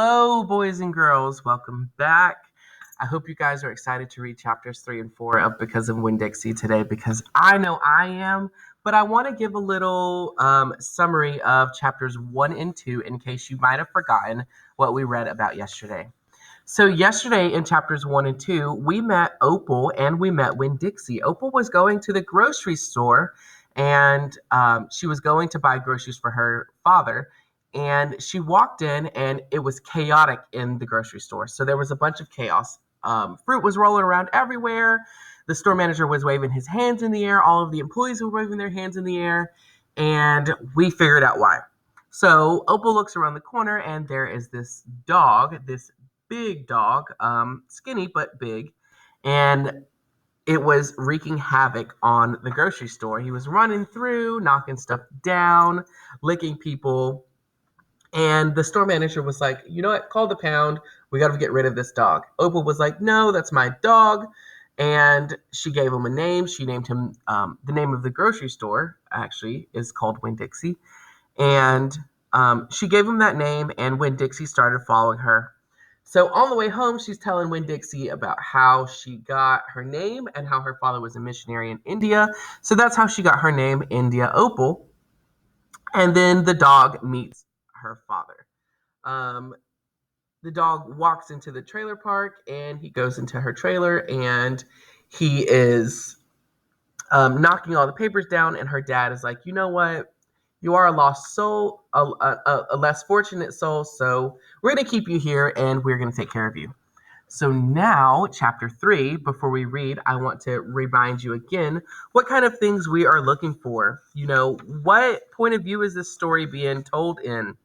Hello, boys and girls. Welcome back. I hope you guys are excited to read chapters 3 and 4 of Because of Winn-Dixie today because I know I am. But I want to give a little summary of chapters 1 and 2 in case you might have forgotten what we read about yesterday. So yesterday in chapters 1 and 2, we met Opal and we met Winn-Dixie. Opal was going to the grocery store and she was going to buy groceries for her father. And she walked in and it was chaotic in the grocery store. So there was a bunch of chaos. Fruit was rolling around everywhere. The store manager was waving his hands in the air. All of the employees were waving their hands in the air. And we figured out why. So Opal looks around the corner and there is this dog, this big dog, skinny but big. And it was wreaking havoc on the grocery store. He was running through, knocking stuff down, licking people. And the store manager was like, you know what, call the pound. We got to get rid of this dog. Opal was like, no, that's my dog. And she gave him a name. She named him, the name of the grocery store, actually, is called Winn-Dixie. And she gave him that name, and Winn-Dixie started following her. So on the way home, she's telling Winn-Dixie about how she got her name and how her father was a missionary in India. So that's how she got her name, India Opal. And then the dog meets her father. The dog walks into the trailer park and he goes into her trailer and he is knocking all the papers down. And her dad is like, you know what? You are a lost soul, a less fortunate soul. So we're going to keep you here and we're going to take care of you. So now, chapter 3, before we read, I want to remind you again what kind of things we are looking for. You know, what point of view is this story being told in?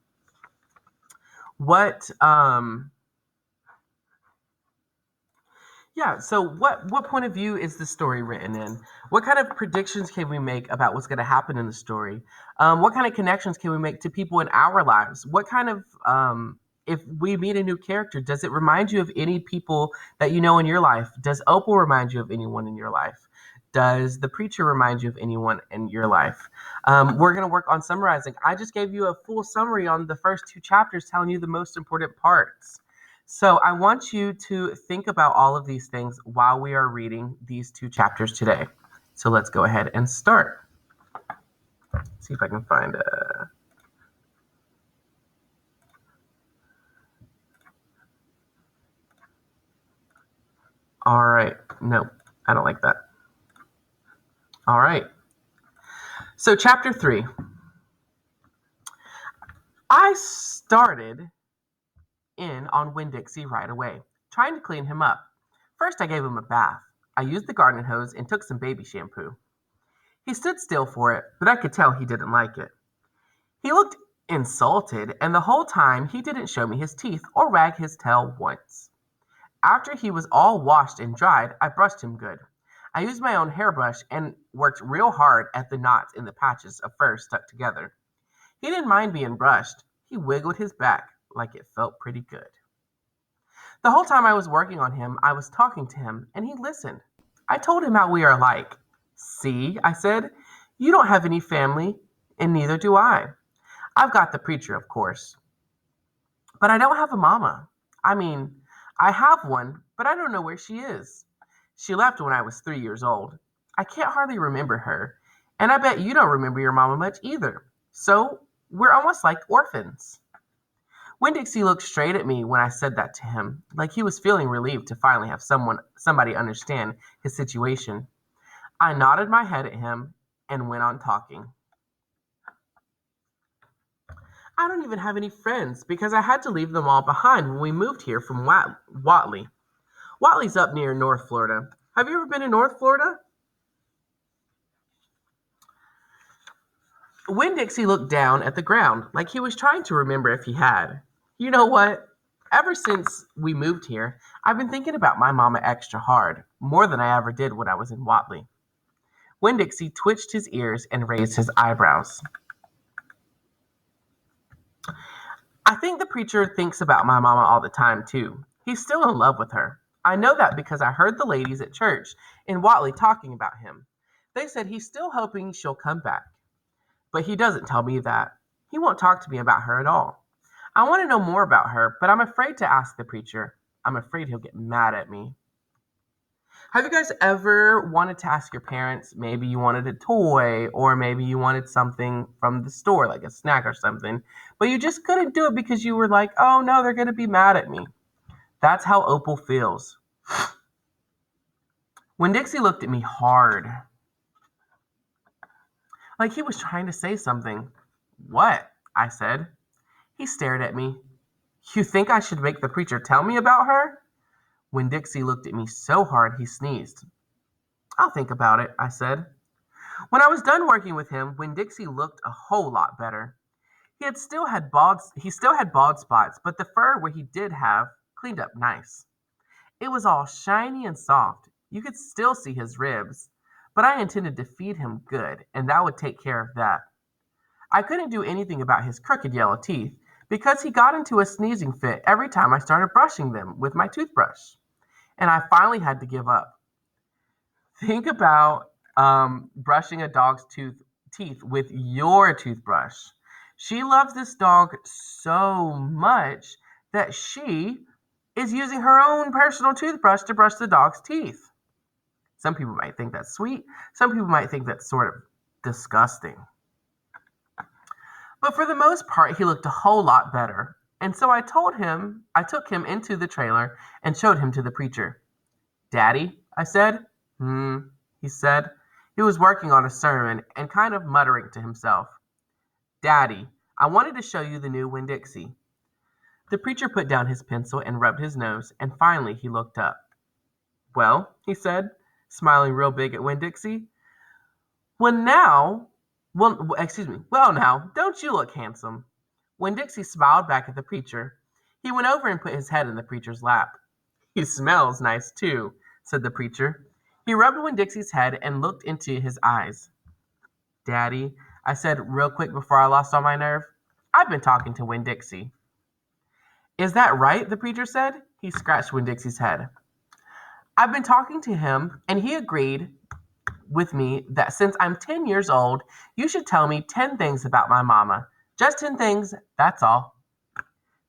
What point of view is the story written in? What kind of predictions can we make about what's going to happen in the story? What kind of connections can we make to people in our lives? What kind of if we meet a new character, does it remind you of any people that you know in your life? Does Opal remind you of anyone in your life? Does the preacher remind you of anyone in your life? We're going to work on summarizing. I just gave you a full summary on the first 2 chapters telling you the most important parts. So I want you to think about all of these things while we are reading these 2 chapters today. So let's go ahead and start. See if I can find a... All right. No, I don't like that. All right. So chapter 3. I started in on Winn-Dixie right away, trying to clean him up. First, I gave him a bath. I used the garden hose and took some baby shampoo. He stood still for it, but I could tell he didn't like it. He looked insulted, and the whole time he didn't show me his teeth or wag his tail once. After he was all washed and dried, I brushed him good. I used my own hairbrush and worked real hard at the knots in the patches of fur stuck together. He didn't mind being brushed. He wiggled his back like it felt pretty good. The whole time I was working on him, I was talking to him, and he listened. I told him how we are alike. See, I said, you don't have any family, and neither do I. I've got the preacher, of course. But I don't have a mama. I mean, I have one, but I don't know where she is. She left when I was 3 years old. I can't hardly remember her, and I bet you don't remember your mama much either. So we're almost like orphans. Winn-Dixie looked straight at me when I said that to him, like he was feeling relieved to finally have somebody understand his situation. I nodded my head at him and went on talking. I don't even have any friends because I had to leave them all behind when we moved here from Watley. Watley's up near North Florida. Have you ever been in North Florida? Winn-Dixie looked down at the ground like he was trying to remember if he had. You know what? Ever since we moved here, I've been thinking about my mama extra hard, more than I ever did when I was in Watley. Winn-Dixie twitched his ears and raised his eyebrows. I think the preacher thinks about my mama all the time, too. He's still in love with her. I know that because I heard the ladies at church in Watley talking about him. They said he's still hoping she'll come back. But he doesn't tell me that. He won't talk to me about her at all. I want to know more about her, but I'm afraid to ask the preacher. I'm afraid he'll get mad at me. Have you guys ever wanted to ask your parents, maybe you wanted a toy, or maybe you wanted something from the store, like a snack or something, but you just couldn't do it because you were like, oh no, they're going to be mad at me? That's how Opal feels. Winn-Dixie looked at me hard, like he was trying to say something. What? I said. He stared at me. You think I should make the preacher tell me about her? Winn-Dixie looked at me so hard he sneezed. I'll think about it, I said. When I was done working with him, Winn-Dixie looked a whole lot better. He still had bald spots, but the fur where he did have cleaned up nice. It was all shiny and soft. You could still see his ribs, but I intended to feed him good, and that would take care of that. I couldn't do anything about his crooked yellow teeth because he got into a sneezing fit every time I started brushing them with my toothbrush, and I finally had to give up. Think about brushing a dog's teeth with your toothbrush. She loves this dog so much that she is using her own personal toothbrush to brush the dog's teeth. Some people might think that's sweet. Some people might think that's sort of disgusting. But for the most part, he looked a whole lot better. And so I took him into the trailer and showed him to the preacher. Daddy, I said. He said. He was working on a sermon and kind of muttering to himself. Daddy, I wanted to show you the new Winn-Dixie. The preacher put down his pencil and rubbed his nose, and finally he looked up. Well, he said, smiling real big at Winn-Dixie. Well now, don't you look handsome? Winn-Dixie smiled back at the preacher. He went over and put his head in the preacher's lap. He smells nice too, said the preacher. He rubbed Winn-Dixie's head and looked into his eyes. Daddy, I said real quick before I lost all my nerve, I've been talking to Winn-Dixie. Is that right? The preacher said. He scratched Winn-Dixie's head. I've been talking to him, and he agreed with me that since I'm 10 years old, you should tell me 10 things about my mama. Just 10 things, that's all.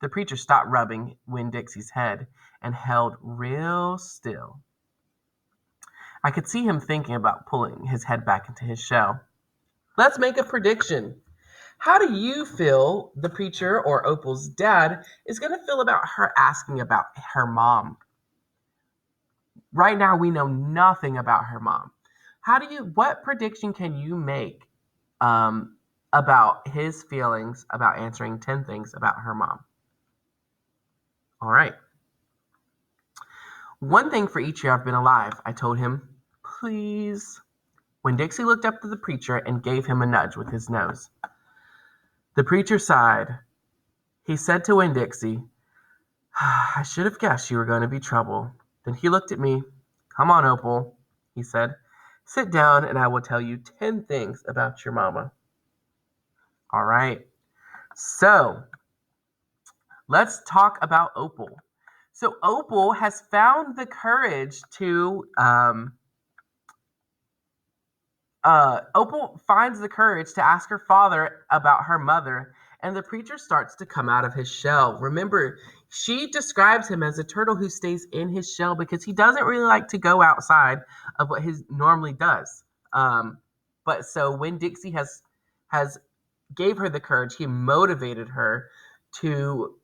The preacher stopped rubbing Winn-Dixie's head and held real still. I could see him thinking about pulling his head back into his shell. Let's make a prediction. How do you feel the preacher or Opal's dad is going to feel about her asking about her mom? Right now, we know nothing about her mom. What prediction can you make about his feelings about answering 10 things about her mom? All right. One thing for each year I've been alive, I told him. Please. Winn-Dixie looked up to the preacher and gave him a nudge with his nose. The preacher sighed. He said to Winn-Dixie, I should have guessed you were going to be trouble. Then he looked at me. Come on, Opal, he said. Sit down and I will tell you 10 things about your mama. All right. So, let's talk about Opal. So, Opal has found the courage to Opal finds the courage to ask her father about her mother, and the preacher starts to come out of his shell. Remember, she describes him as a turtle who stays in his shell because he doesn't really like to go outside of what he normally does. But so when Dixie has gave her the courage, he motivated her to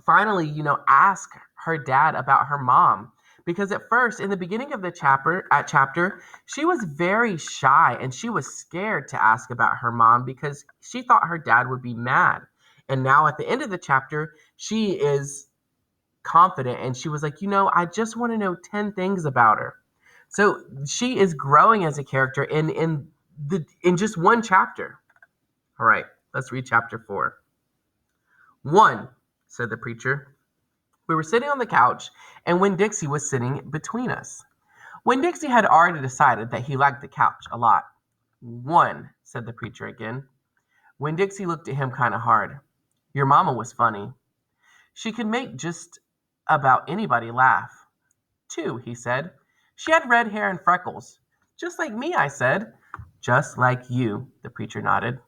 finally, ask her dad about her mom. Because at first, in the beginning of the chapter, she was very shy and she was scared to ask about her mom because she thought her dad would be mad. And now at the end of the chapter, she is confident and she was like, I just want to know 10 things about her. So she is growing as a character in just one chapter. All right, let's read chapter 4. 1, said the preacher. We were sitting on the couch, and Winn-Dixie was sitting between us. Winn-Dixie had already decided that he liked the couch a lot. 1, said the preacher again. Winn-Dixie looked at him kind of hard. Your mama was funny. She could make just about anybody laugh. 2, he said. She had red hair and freckles. Just like me, I said. Just like you, the preacher nodded.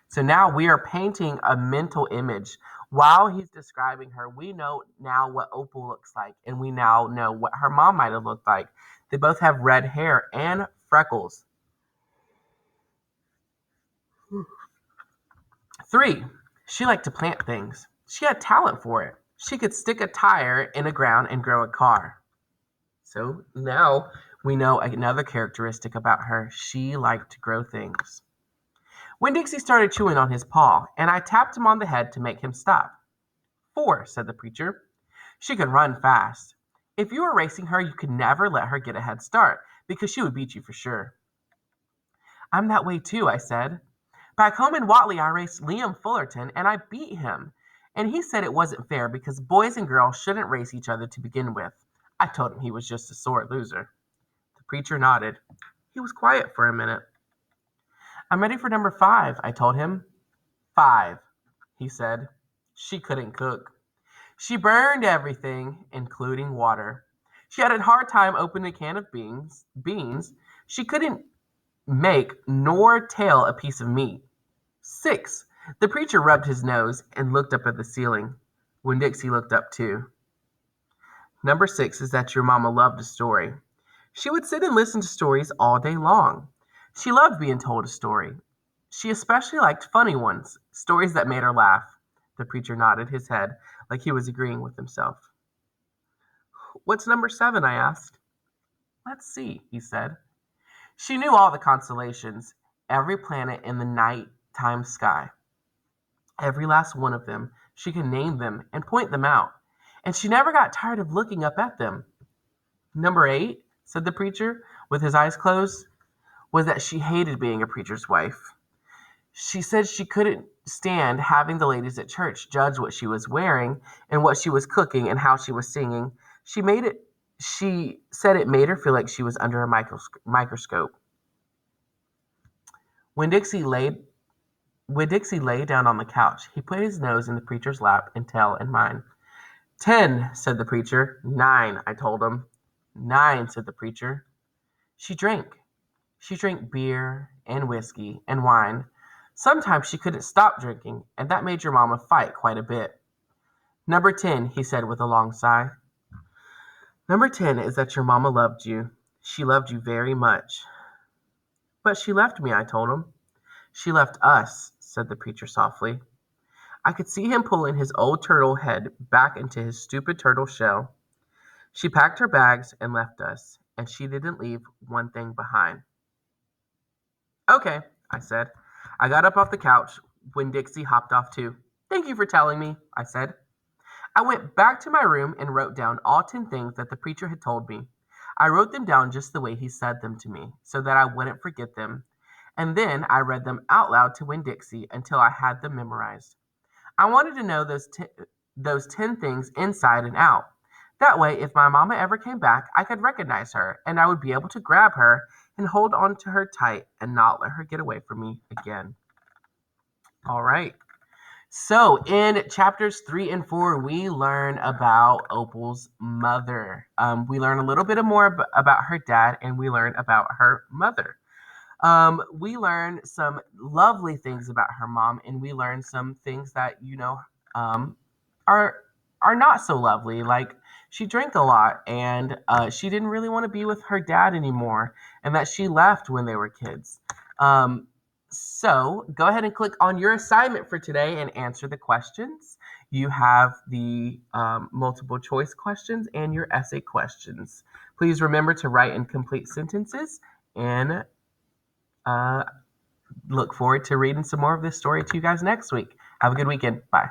So now we are painting a mental image. While he's describing her, we know now what Opal looks like, and we now know what her mom might have looked like. They both have red hair and freckles. 3. She liked to plant things. She had talent for it. She could stick a tire in the ground and grow a car. So now we know another characteristic about her. She liked to grow things. Winn-Dixie started chewing on his paw, and I tapped him on the head to make him stop. 4, said the preacher. She could run fast. If you were racing her, you could never let her get a head start, because she would beat you for sure. I'm that way too, I said. Back home in Watley, I raced Liam Fullerton, and I beat him. And he said it wasn't fair because boys and girls shouldn't race each other to begin with. I told him he was just a sore loser. The preacher nodded. He was quiet for a minute. I'm ready for number 5, I told him. 5, he said. She couldn't cook. She burned everything, including water. She had a hard time opening a can of beans. She couldn't make nor tail a piece of meat. 6, the preacher rubbed his nose and looked up at the ceiling. Winn-Dixie looked up too. Number 6 is that your mama loved a story. She would sit and listen to stories all day long. She loved being told a story. She especially liked funny ones, stories that made her laugh. The preacher nodded his head like he was agreeing with himself. What's number 7, I asked. Let's see, he said. She knew all the constellations, every planet in the nighttime sky. Every last one of them. She could name them and point them out. And she never got tired of looking up at them. Number 8, said the preacher, with his eyes closed, was that she hated being a preacher's wife. She said she couldn't stand having the ladies at church judge what she was wearing and what she was cooking and how she was singing. She said it made her feel like she was under a microscope. When Dixie lay down on the couch, he put his nose in the preacher's lap and tail in mine. 10, said the preacher. 9, I told him. 9, said the preacher. She drank. She drank beer and whiskey and wine. Sometimes she couldn't stop drinking, and that made your mama fight quite a bit. Number 10, he said with a long sigh. Number 10 is that your mama loved you. She loved you very much. But she left me, I told him. She left us, said the preacher softly. I could see him pulling his old turtle head back into his stupid turtle shell. She packed her bags and left us, and she didn't leave one thing behind. Okay, I said. I got up off the couch when Dixie hopped off too. Thank you for telling me, I said. I went back to my room and wrote down all 10 things that the preacher had told me. I wrote them down just the way he said them to me, so that I wouldn't forget them. And then I read them out loud to Winn-Dixie until I had them memorized. I wanted to know those 10 things inside and out. That way, if my mama ever came back, I could recognize her, and I would be able to grab her and hold on to her tight and not let her get away from me again. All right. So in chapters 3 and 4, we learn about Opal's mother. We learn a little bit more about her dad, and we learn about her mother. We learn some lovely things about her mom, and we learn some things that are not so lovely. Like she drank a lot, and she didn't really want to be with her dad anymore, and that she left when they were kids. So go ahead and click on your assignment for today and answer the questions. You have the multiple choice questions and your essay questions. Please remember to write in complete sentences, and look forward to reading some more of this story to you guys next week. Have a good weekend. Bye.